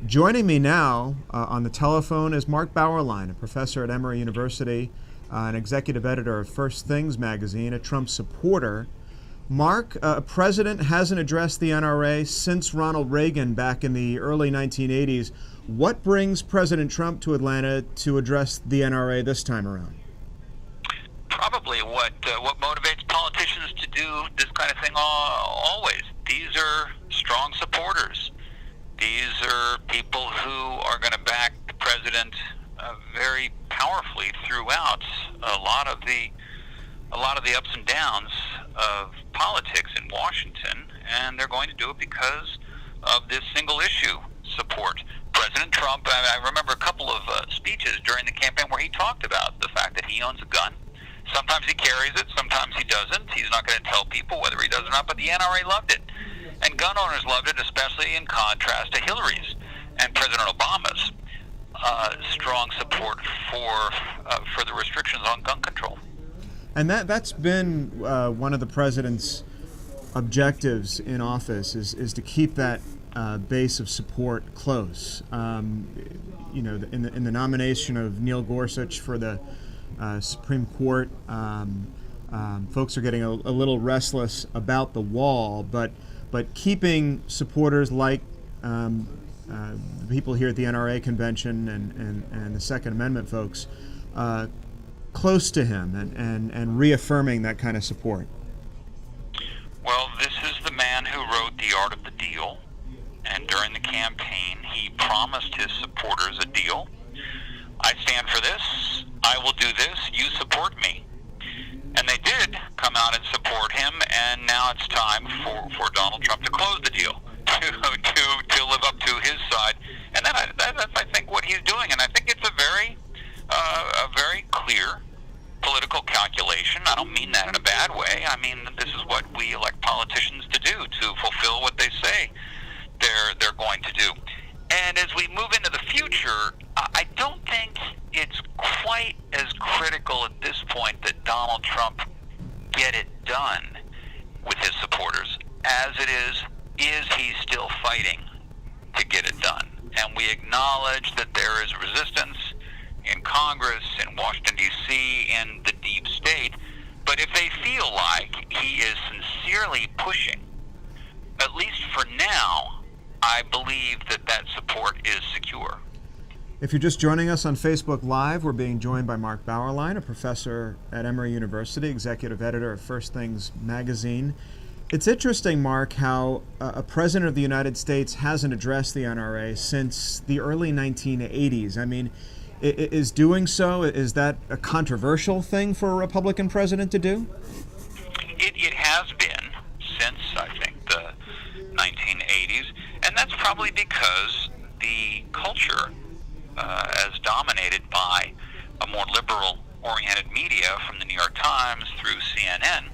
Joining me now on the telephone is Mark Bauerlein, a professor at Emory University, an executive editor of First Things magazine, a Trump supporter. Mark, a president hasn't addressed the NRA since Ronald Reagan back in the early 1980s. What brings President Trump to Atlanta to address the NRA this time around? Probably what motivates politicians to do this kind of thing always. These are strong supporters. These are people who are going to back the president very powerfully throughout a lot of the ups and downs of politics in Washington, and they're going to do it because of this single issue support. President Trump, I remember a couple of speeches during the campaign where he talked about the fact that he owns a gun. Sometimes he carries it, sometimes he doesn't. He's not going to tell people whether he does or not, but the NRA loved it. And gun owners loved it, especially in contrast to Hillary's and President Obama's strong support for the restrictions on gun control. And that's been one of the president's objectives in office is to keep that base of support close. In the nomination of Neil Gorsuch for the Supreme Court, folks are getting a little restless about the wall, but keeping supporters like the people here at the NRA convention and the Second Amendment folks close to him and reaffirming that kind of support. Well, this is the man who wrote The Art of the Deal, and during the campaign he promised his supporters a deal. I stand for this, I will do this, you support me. And they did come out and support him, and now it's time for Donald Trump to close the deal, to live up to his side. And that's I think what he's doing, and I think it's a very clear political calculation. I don't mean that in a bad way. I mean, this is what we elect politicians to do, to fulfill what they say they're going to do. And as we move into the future, I don't think it's quite as critical at this point that Donald Trump get it done with his supporters as it is he still fighting to get it done? And we acknowledge that there is resistance in Congress, in Washington, D.C., in the deep state, but if they feel like he is sincerely pushing, at least for now, I believe that support is secure. If you're just joining us on Facebook Live, we're being joined by Mark Bauerlein, a professor at Emory University, executive editor of First Things magazine. It's interesting, Mark, how a president of the United States hasn't addressed the NRA since the early 1980s. I mean, is doing so, is that a controversial thing for a Republican president to do? It has been since, I think, the 1980s, and that's probably because the culture, as dominated by a more liberal-oriented media from the New York Times through CNN,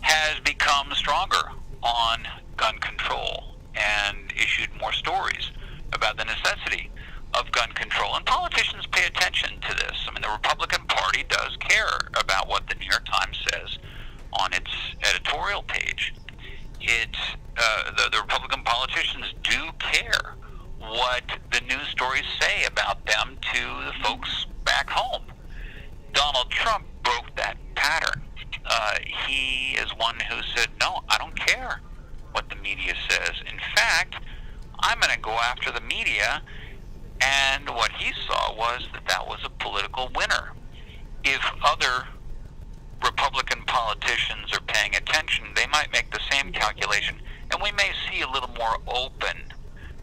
has become stronger on gun control and issued more stories about the necessity of gun control. And politicians pay attention to this. I mean, the Republican Party does care about what the New York Times says on its editorial page. The Republican politicians do care what the news stories say about them to the folks back home. Donald Trump broke that pattern. He is one who said, no, I don't care what the media says. In fact, I'm going to go after the media. And what he saw was that was a political winner. If other Republican politicians are paying attention, they might make the same calculation, and we may see a little more open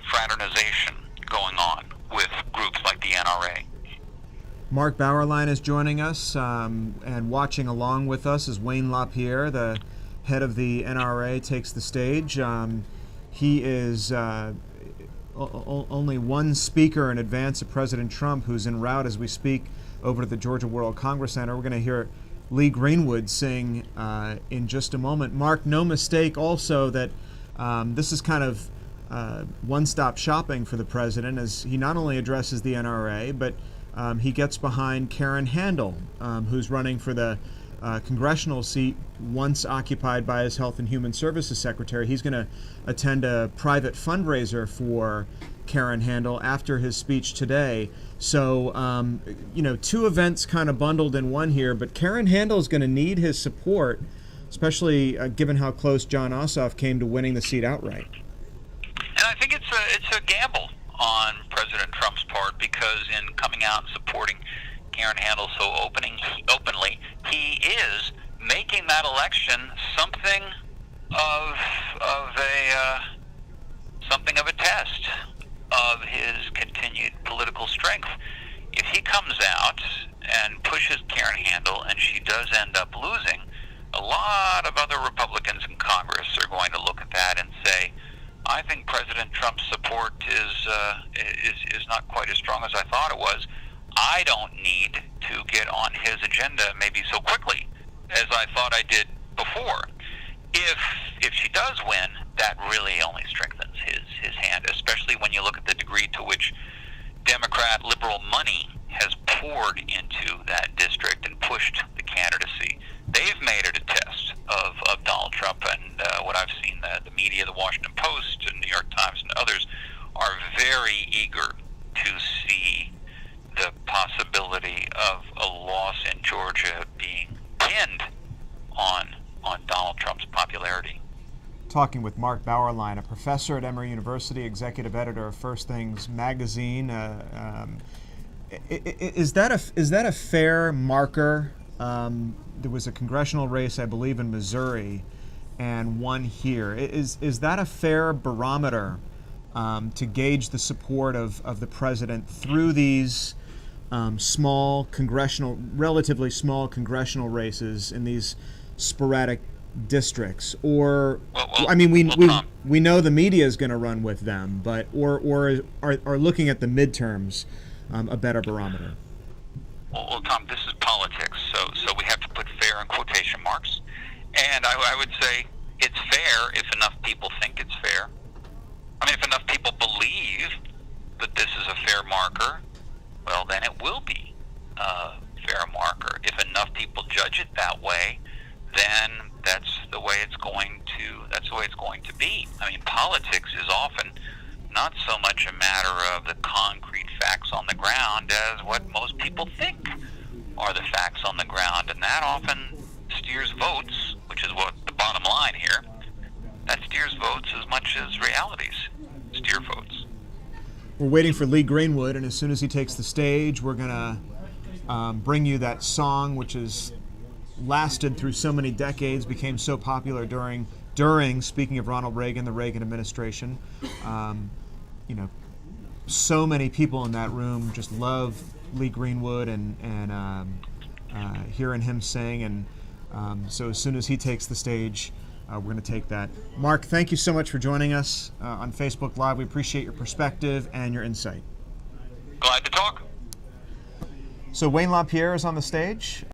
fraternization going on with groups like the NRA. Mark Bauerlein is joining us, and watching along with us is Wayne LaPierre, the head of the NRA, takes the stage. He is only one speaker in advance of President Trump, who's en route as we speak over to the Georgia World Congress Center. We're going to hear Lee Greenwood sing in just a moment. Mark, no mistake also that this is kind of one-stop shopping for the president, as he not only addresses the NRA, but he gets behind Karen Handel, who's running for the congressional seat once occupied by his Health and Human Services Secretary. He's going to attend a private fundraiser for Karen Handel after his speech today. So, two events kind of bundled in one here, but Karen Handel is going to need his support, especially given how close Jon Ossoff came to winning the seat outright. And I think it's a gamble on President Trump's part, because in coming out and supporting Karen Handel so openly, he is making that election something of a test of his continued political strength. If he comes out and pushes Karen Handel and she does end up losing, a lot of other Republicans in Congress are going to look at that and say, I think President Trump's support is not quite as strong as I thought it was. I don't need to get on his agenda maybe so quickly as I thought I did before. If she does win, that really only strengthens his hand, especially when you look at the degree to which Democrat liberal money has poured into that district and pushed the candidacy. They've made it a test of Donald Trump, and what I've seen, the media, the Washington Post and New York Times and others are very eager to see the possibility of a loss in Georgia being pinned on Donald Trump's popularity. Talking with Mark Bauerlein, a professor at Emory University, executive editor of First Things magazine. Is that a fair marker? There was a congressional race, I believe, in Missouri, and one here. Is that a fair barometer to gauge the support of the president through these relatively small congressional races in these sporadic districts? Or, I mean, we know the media is going to run with them, but or are looking at the midterms a better barometer? Well, Tom, this is politics, so we have to put fair in quotation marks. And I would say it's fair if enough people think it's fair. I mean, if enough people believe that this is a fair marker, well, then it will be a fair marker. If enough people judge it that way, then that's the way it's going to be. I mean, politics is often not so much a matter of the concrete facts on the ground as what most people think are the facts on the ground, and that often steers votes, which is what the bottom line here. That steers votes as much as realities steer votes. We're waiting for Lee Greenwood, and as soon as he takes the stage, we're going to bring you that song, which has lasted through so many decades, became so popular during speaking of Ronald Reagan, the Reagan administration. So many people in that room just love Lee Greenwood and hearing him sing, and so as soon as he takes the stage, we're going to take that. Mark, thank you so much for joining us on Facebook Live. We appreciate your perspective and your insight. Glad to talk. So Wayne LaPierre is on the stage.